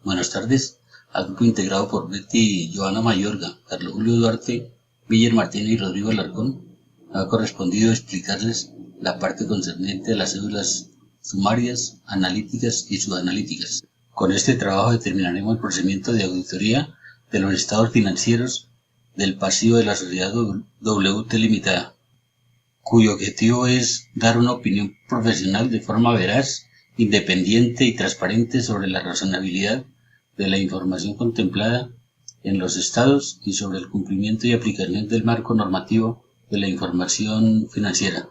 Buenas tardes, al grupo integrado por Betty Joana Mayorga, Carlos Julio Duarte, Miller Martínez y Rodrigo Alarcón, ha correspondido explicarles la parte concerniente a las cédulas sumarias, analíticas y subanalíticas. Con este trabajo determinaremos el procedimiento de auditoría de los estados financieros del pasivo de la sociedad WT Limitada, cuyo objetivo es dar una opinión profesional de forma veraz, independiente y transparente sobre la razonabilidad de la información contemplada en los estados y sobre el cumplimiento y aplicación del marco normativo de la información financiera.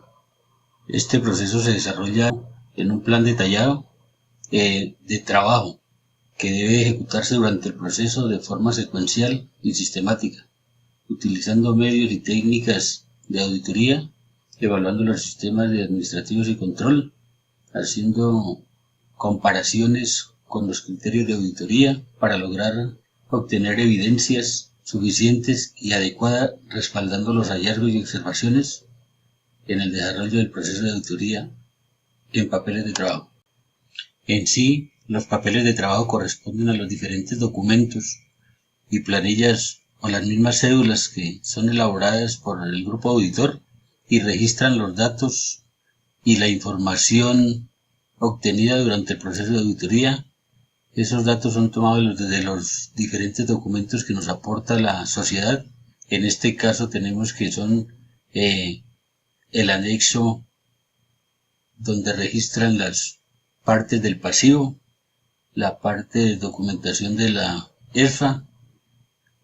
Este proceso se desarrolla en un plan detallado de trabajo que debe ejecutarse durante el proceso de forma secuencial y sistemática, utilizando medios y técnicas de auditoría, evaluando los sistemas administrativos y control, haciendo comparaciones con los criterios de auditoría para lograr obtener evidencias suficientes y adecuadas, respaldando los hallazgos y observaciones en el desarrollo del proceso de auditoría en papeles de trabajo. En sí, los papeles de trabajo corresponden a los diferentes documentos y planillas o las mismas cédulas que son elaboradas por el grupo auditor y registran los datos y la información obtenida durante el proceso de auditoría. Esos datos son tomados desde los diferentes documentos que nos aporta la sociedad. En este caso tenemos que son el anexo donde registran las partes del pasivo, la parte de documentación de la EFA,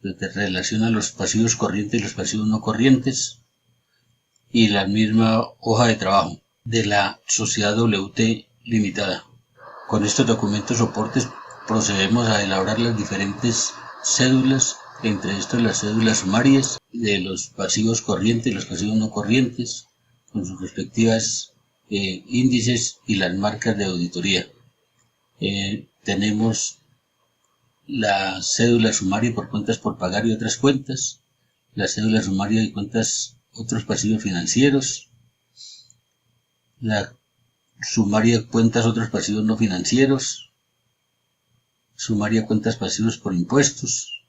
donde relaciona los pasivos corrientes y los pasivos no corrientes, y la misma hoja de trabajo de la sociedad WT Limitada. Con estos documentos soportes procedemos a elaborar las diferentes cédulas, entre estos las cédulas sumarias de los pasivos corrientes y los pasivos no corrientes, con sus respectivas índices y las marcas de auditoría. Tenemos la cédula sumaria por cuentas por pagar y otras cuentas, la cédula sumaria de cuentas otros pasivos financieros, la sumaria de cuentas otros pasivos no financieros, sumaria de cuentas pasivos por impuestos,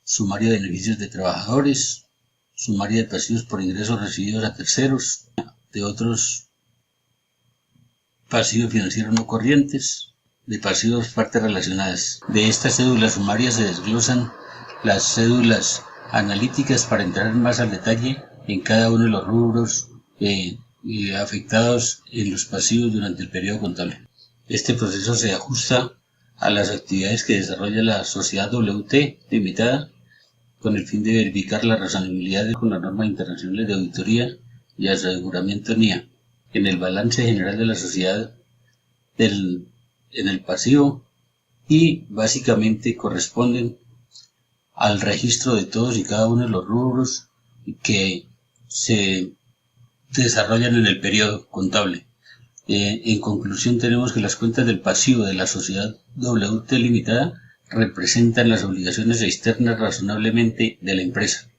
sumaria de beneficios de trabajadores, sumaria de pasivos por ingresos recibidos a terceros, de otros pasivos financieros no corrientes, de pasivos partes relacionadas. De estas cédulas sumarias se desglosan las cédulas analíticas para entrar más al detalle en cada uno de los rubros afectados en los pasivos durante el periodo contable. Este proceso se ajusta a las actividades que desarrolla la sociedad WT Limitada con el fin de verificar la razonabilidad con las normas internacionales de auditoría y aseguramiento NIA en el balance general de la sociedad en el pasivo, y básicamente corresponden al registro de todos y cada uno de los rubros que se desarrollan en el periodo contable. En conclusión, tenemos que las cuentas del pasivo de la sociedad WT Limitada representan las obligaciones externas razonablemente de la empresa.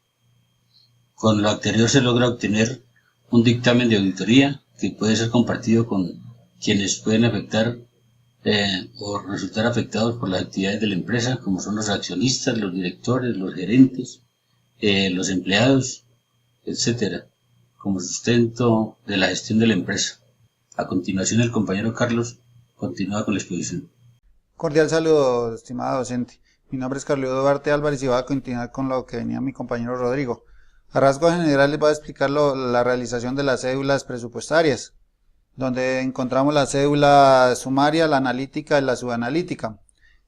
Con lo anterior se logra obtener un dictamen de auditoría que puede ser compartido con quienes pueden afectar o resultar afectados por las actividades de la empresa, como son los accionistas, los directores, los gerentes, los empleados, etcétera, como sustento de la gestión de la empresa. A continuación, el compañero Carlos continúa con la exposición. Cordial saludo, estimado docente. Mi nombre es Carlos Duarte Álvarez y voy a continuar con lo que venía mi compañero Rodrigo. A rasgos generales les voy a explicar la realización de las cédulas presupuestarias, donde encontramos la cédula sumaria, la analítica y la subanalítica.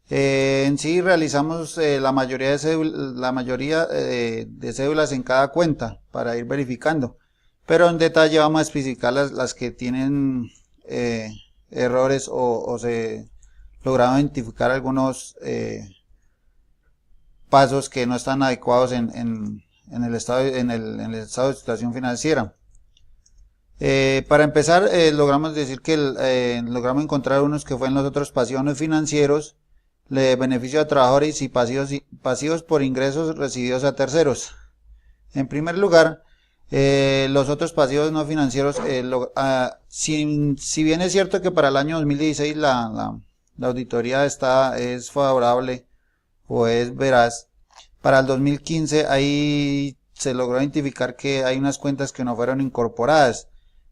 En sí realizamos la mayoría de cédulas en cada cuenta para ir verificando, pero en detalle vamos a especificar las que tienen errores o se lograron identificar algunos pasos que no están adecuados en el estado de situación financiera. Para empezar, logramos decir que logramos encontrar unos que fueron los otros pasivos no financieros, beneficio a trabajadores y pasivos por ingresos recibidos a terceros. En primer lugar, los otros pasivos no financieros, si bien es cierto que para el año 2016 la la auditoría es favorable o es veraz. Para el 2015 ahí se logró identificar que hay unas cuentas que no fueron incorporadas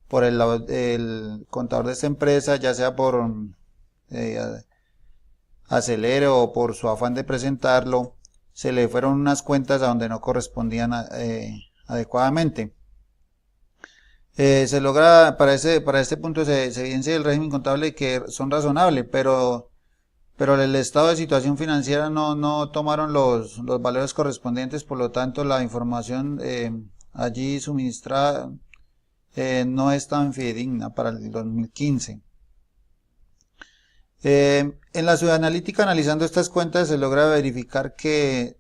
por el contador de esta empresa, ya sea por acelero o por su afán de presentarlo, se le fueron unas cuentas a donde no correspondían adecuadamente. Se logra, para este punto se evidencia el régimen contable que son razonables, pero el estado de situación financiera no tomaron los valores correspondientes, por lo tanto la información allí suministrada no es tan fidedigna para el 2015. En la subanalítica, analizando estas cuentas, se logra verificar que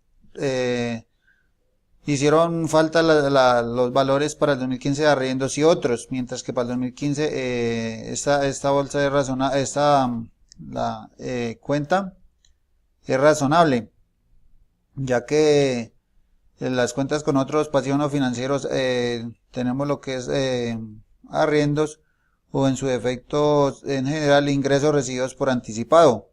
hicieron falta los valores para el 2015 de arriendos y otros, mientras que para el 2015 esta bolsa es razonable, la cuenta es razonable, ya que en las cuentas con otros pasivos no financieros tenemos lo que es arriendos o en su defecto en general ingresos recibidos por anticipado.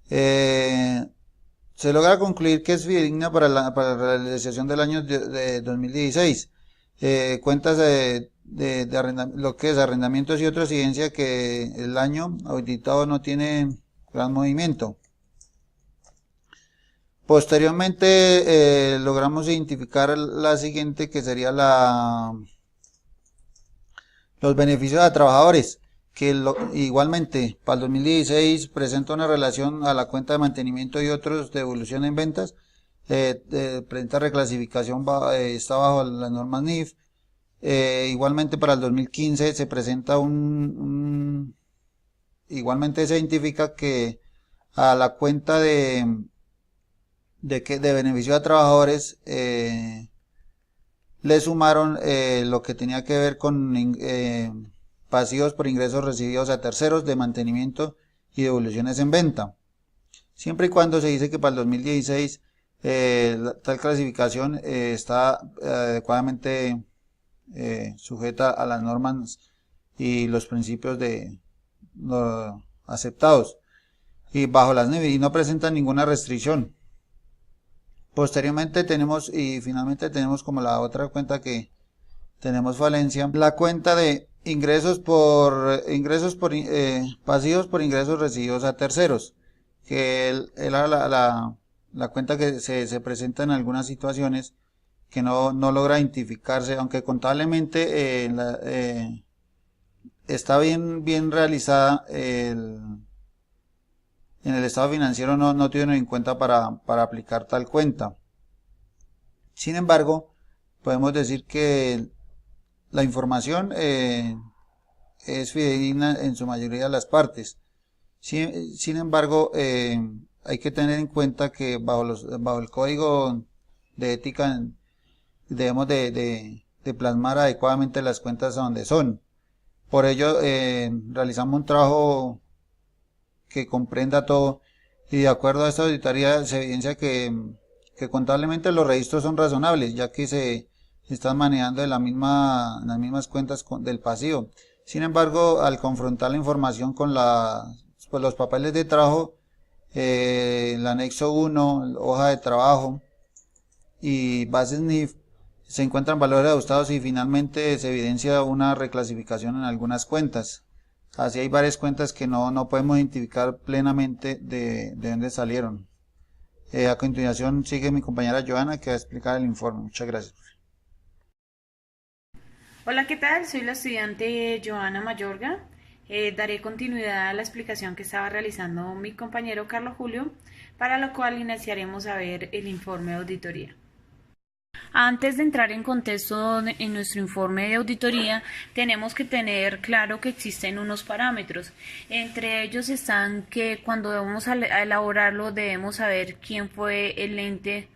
Se logra concluir que es fidedigna para la realización del año de 2016. Cuentas lo que es arrendamientos y otros, evidencia que el año auditado no tiene gran movimiento. Posteriormente logramos identificar la siguiente, que sería los beneficios a trabajadores, que igualmente para el 2016 presenta una relación a la cuenta de mantenimiento y otros de evolución en ventas, presenta reclasificación, está bajo las normas NIF. Igualmente para el 2015 se presenta igualmente se identifica que a la cuenta de beneficio a trabajadores le sumaron lo que tenía que ver con pasivos por ingresos recibidos a terceros de mantenimiento y devoluciones en venta, siempre y cuando se dice que para el 2016 tal clasificación está adecuadamente sujeta a las normas y los principios aceptados y bajo las NIF, y no presenta ninguna restricción. Posteriormente tenemos, y finalmente tenemos como la otra cuenta que tenemos falencia, la cuenta de ingresos pasivos por ingresos recibidos a terceros, que era la cuenta que se presenta en algunas situaciones que no logra identificarse, aunque contablemente está bien realizada, en el estado financiero no tienen en cuenta para aplicar tal cuenta. Sin embargo, podemos decir que la información es fidedigna en su mayoría de las partes. Sin embargo, hay que tener en cuenta que bajo el código de ética debemos de plasmar adecuadamente las cuentas a donde son. Por ello, realizamos un trabajo que comprenda todo, y de acuerdo a esta auditoría se evidencia que contablemente los registros son razonables, ya que se están manejando de las mismas cuentas del pasivo. Sin embargo, al confrontar la información con los papeles de trabajo, el anexo 1, hoja de trabajo y bases NIF, se encuentran valores ajustados y finalmente se evidencia una reclasificación en algunas cuentas. Así hay varias cuentas que no podemos identificar plenamente de dónde salieron. A continuación sigue mi compañera Joana, que va a explicar el informe. Muchas gracias. Hola, ¿qué tal? Soy la estudiante Joana Mayorga. Daré continuidad a la explicación que estaba realizando mi compañero Carlos Julio, para lo cual iniciaremos a ver el informe de auditoría. Antes de entrar en contexto en nuestro informe de auditoría, tenemos que tener claro que existen unos parámetros. Entre ellos están que cuando vamos a elaborarlo debemos saber quién fue el ente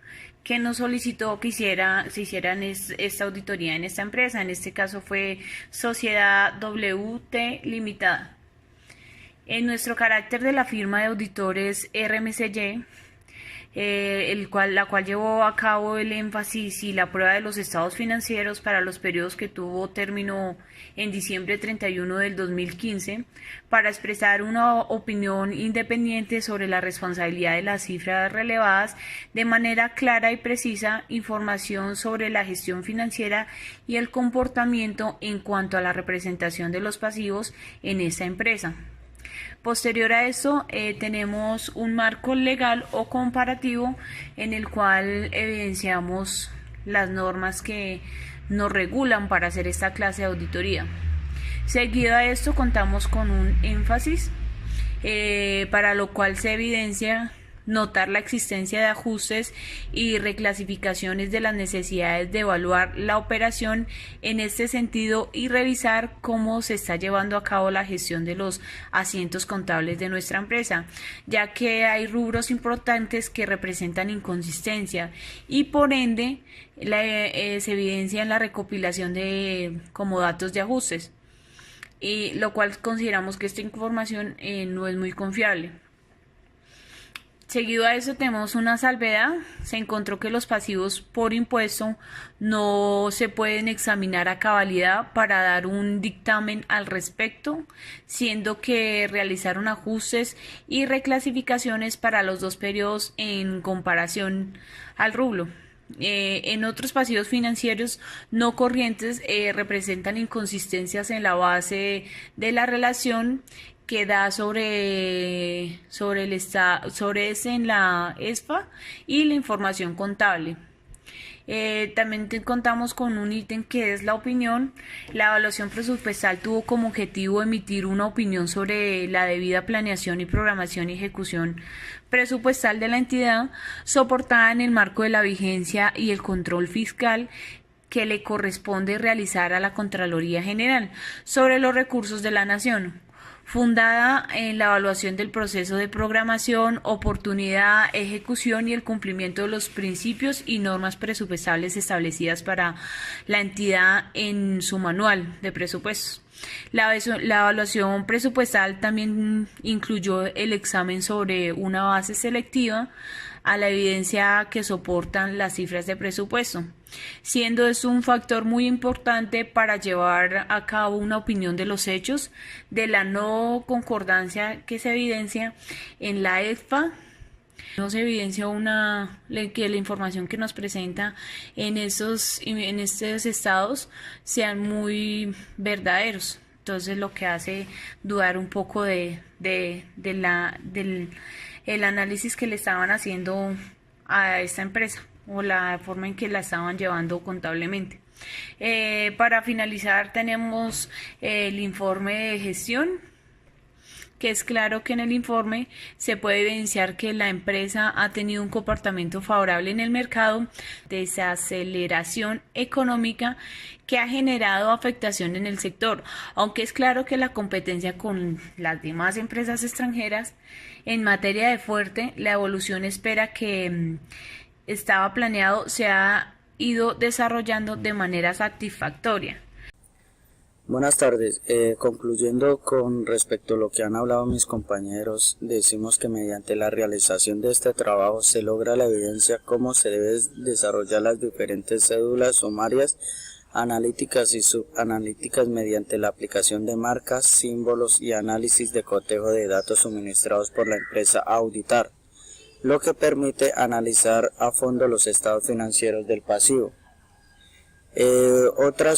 que nos solicitó que se hiciera esta auditoría en esta empresa. En este caso fue Sociedad WT Limitada. En nuestro carácter de la firma de auditores RMCY, la cual llevó a cabo el énfasis y la prueba de los estados financieros para los periodos que tuvo término en diciembre 31 del 2015, para expresar una opinión independiente sobre la responsabilidad de las cifras relevadas de manera clara y precisa, información sobre la gestión financiera y el comportamiento en cuanto a la representación de los pasivos en esta empresa. Posterior a eso, tenemos un marco legal o comparativo en el cual evidenciamos las normas que nos regulan para hacer esta clase de auditoría. Seguido a esto, contamos con un énfasis, para lo cual se evidencia notar la existencia de ajustes y reclasificaciones de las necesidades de evaluar la operación en este sentido y revisar cómo se está llevando a cabo la gestión de los asientos contables de nuestra empresa, ya que hay rubros importantes que representan inconsistencia y por ende se evidencia en la recopilación de como datos de ajustes, y lo cual consideramos que esta información no es muy confiable. Seguido a eso tenemos una salvedad. Se encontró que los pasivos por impuesto no se pueden examinar a cabalidad para dar un dictamen al respecto, siendo que realizaron ajustes y reclasificaciones para los dos periodos en comparación al rublo. En otros pasivos financieros no corrientes representan inconsistencias en la base de la relación que da sobre en la ESFA y la información contable. También contamos con un ítem que es la opinión. La evaluación presupuestal tuvo como objetivo emitir una opinión sobre la debida planeación y programación y ejecución presupuestal de la entidad, soportada en el marco de la vigencia y el control fiscal que le corresponde realizar a la Contraloría General sobre los recursos de la Nación, fundada en la evaluación del proceso de programación, oportunidad, ejecución y el cumplimiento de los principios y normas presupuestales establecidas para la entidad en su manual de presupuestos. La evaluación presupuestal también incluyó el examen sobre una base selectiva a la evidencia que soportan las cifras de presupuesto, siendo eso un factor muy importante para llevar a cabo una opinión de los hechos de la no concordancia que se evidencia en la EFA. No se evidencia que la información que nos presenta en estos estados sean muy verdaderos. Entonces lo que hace dudar un poco del análisis que le estaban haciendo a esta empresa o la forma en que la estaban llevando contablemente. Para finalizar tenemos el informe de gestión, que es claro que en el informe se puede evidenciar que la empresa ha tenido un comportamiento favorable en el mercado, desaceleración económica que ha generado afectación en el sector, aunque es claro que la competencia con las demás empresas extranjeras en materia de fuerte, la evolución espera que estaba planeado se ha ido desarrollando de manera satisfactoria. Buenas tardes. Concluyendo con respecto a lo que han hablado mis compañeros, decimos que mediante la realización de este trabajo se logra la evidencia cómo se deben desarrollar las diferentes cédulas sumarias, analíticas y subanalíticas mediante la aplicación de marcas, símbolos y análisis de cotejo de datos suministrados por la empresa a auditar, lo que permite analizar a fondo los estados financieros del pasivo. Otra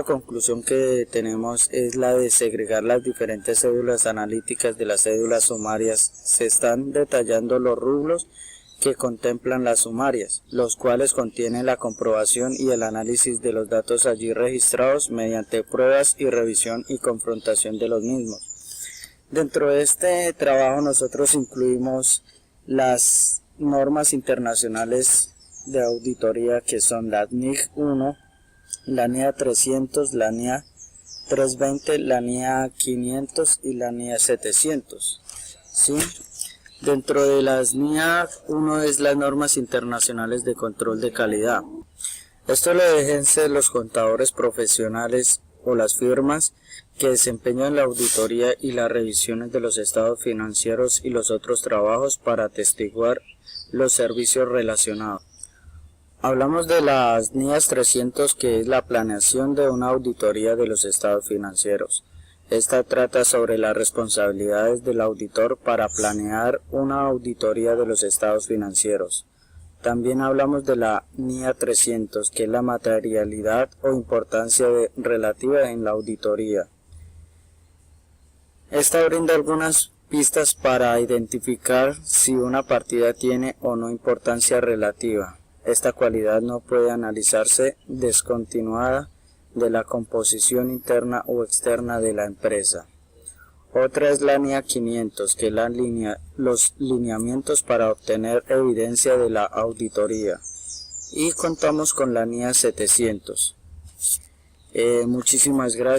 conclusión que tenemos es la de segregar las diferentes cédulas analíticas de las cédulas sumarias. Se están detallando los rubros que contemplan las sumarias, los cuales contienen la comprobación y el análisis de los datos allí registrados mediante pruebas y revisión y confrontación de los mismos. Dentro de este trabajo nosotros incluimos las normas internacionales de auditoría, que son la NIC 1, la NIA 300, la NIA 320, la NIA 500 y la NIA 700. ¿Sí? Dentro de las NIA 1 es las normas internacionales de control de calidad. Esto lo ejercen los contadores profesionales o las firmas que desempeñan la auditoría y las revisiones de los estados financieros y los otros trabajos para atestiguar los servicios relacionados. Hablamos de las NIAS 300, que es la planeación de una auditoría de los estados financieros. Esta trata sobre las responsabilidades del auditor para planear una auditoría de los estados financieros. También hablamos de la NIA 300, que es la materialidad o importancia relativa en la auditoría. Esta brinda algunas pistas para identificar si una partida tiene o no importancia relativa. Esta cualidad no puede analizarse descontinuada de la composición interna o externa de la empresa. Otra es la NIA 500, que es los lineamientos para obtener evidencia de la auditoría. Y contamos con la NIA 700. Muchísimas gracias.